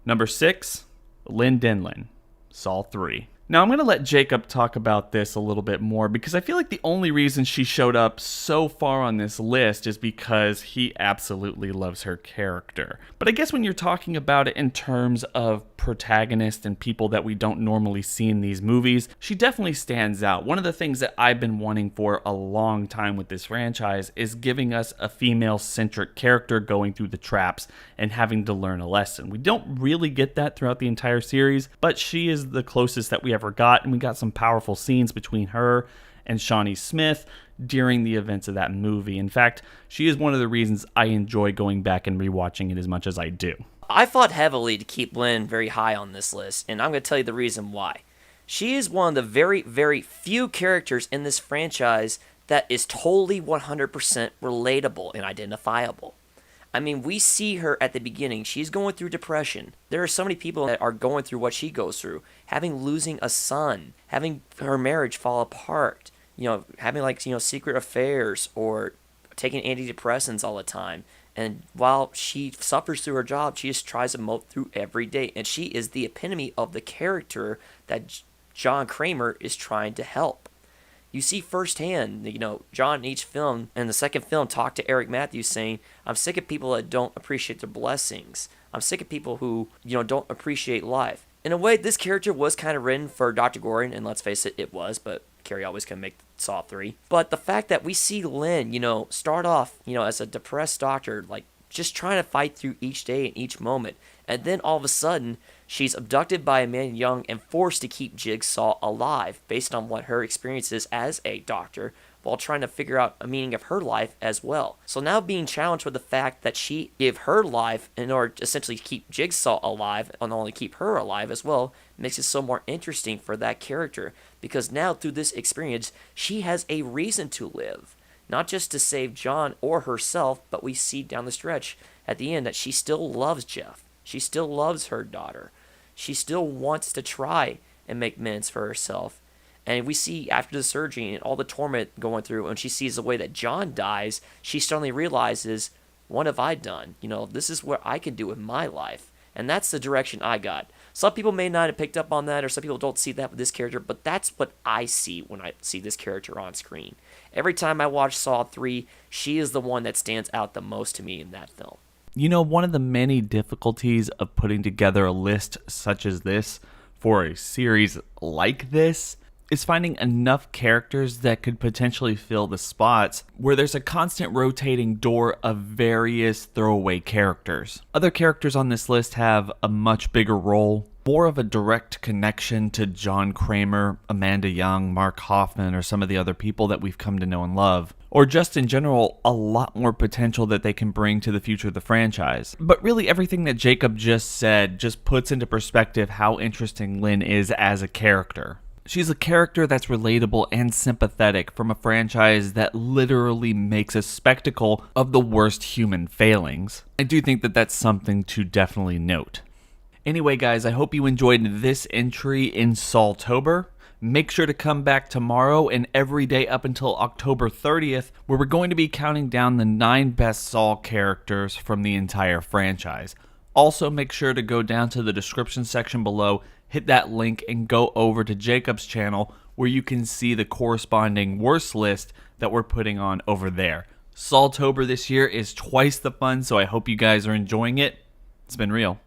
Number 6, Lynn Denlon, Saw 3. Now, I'm going to let Jacob talk about this a little bit more because I feel like the only reason she showed up so far on this list is because he absolutely loves her character. But I guess when you're talking about it in terms of protagonists and people that we don't normally see in these movies, she definitely stands out. One of the things that I've been wanting for a long time with this franchise is giving us a female-centric character going through the traps and having to learn a lesson. We don't really get that throughout the entire series, but she is the closest that we ever got, and we got some powerful scenes between her and Shawnee Smith during the events of that movie. In fact, she is one of the reasons I enjoy going back and rewatching it as much as I do. I fought heavily to keep Lynn very high on this list, and I'm going to tell you the reason why. She is one of the very, very few characters in this franchise that is totally 100% relatable and identifiable. I mean, we see her at the beginning. She's going through depression. There are so many people that are going through what she goes through. Losing a son, having her marriage fall apart, having secret affairs or taking antidepressants all the time. And while she suffers through her job, she just tries to mope through every day. And she is the epitome of the character that John Kramer is trying to help. You see firsthand, John in each film, and the second film, talked to Eric Matthews saying, I'm sick of people that don't appreciate their blessings. I'm sick of people who, don't appreciate life. In a way, this character was kind of written for Dr. Gordon, and let's face it, it was, but Carrie always can make Saw 3. But the fact that we see Lynn, start off, as a depressed doctor, just trying to fight through each day and each moment, and then all of a sudden, she's abducted by a man young and forced to keep Jigsaw alive based on what her experience is as a doctor while trying to figure out a meaning of her life as well. So now being challenged with the fact that she gave her life in order to essentially keep Jigsaw alive and not only keep her alive as well makes it so more interesting for that character because now through this experience, she has a reason to live. Not just to save John or herself, but we see down the stretch at the end that she still loves Jeff. She still loves her daughter. She still wants to try and make amends for herself. And we see after the surgery and all the torment going through, and she sees the way that John dies, she suddenly realizes, what have I done? This is what I can do with my life. And that's the direction I got. Some people may not have picked up on that, or some people don't see that with this character, but that's what I see when I see this character on screen. Every time I watch Saw 3, she is the one that stands out the most to me in that film. One of the many difficulties of putting together a list such as this for a series like this is finding enough characters that could potentially fill the spots where there's a constant rotating door of various throwaway characters. Other characters on this list have a much bigger role, more of a direct connection to John Kramer, Amanda Young, Mark Hoffman, or some of the other people that we've come to know and love. Or just in general, a lot more potential that they can bring to the future of the franchise. But really everything that Jacob just said just puts into perspective how interesting Lynn is as a character. She's a character that's relatable and sympathetic from a franchise that literally makes a spectacle of the worst human failings. I do think that that's something to definitely note. Anyway, guys, I hope you enjoyed this entry in SAW-Tober. Make sure to come back tomorrow and every day up until October 30th, where we're going to be counting down the 9 best Saw characters from the entire franchise. Also, make sure to go down to the description section below, hit that link, and go over to Jacob's channel where you can see the corresponding worst list that we're putting on over there. SAW-Tober this year is twice the fun, so I hope you guys are enjoying it. It's been real.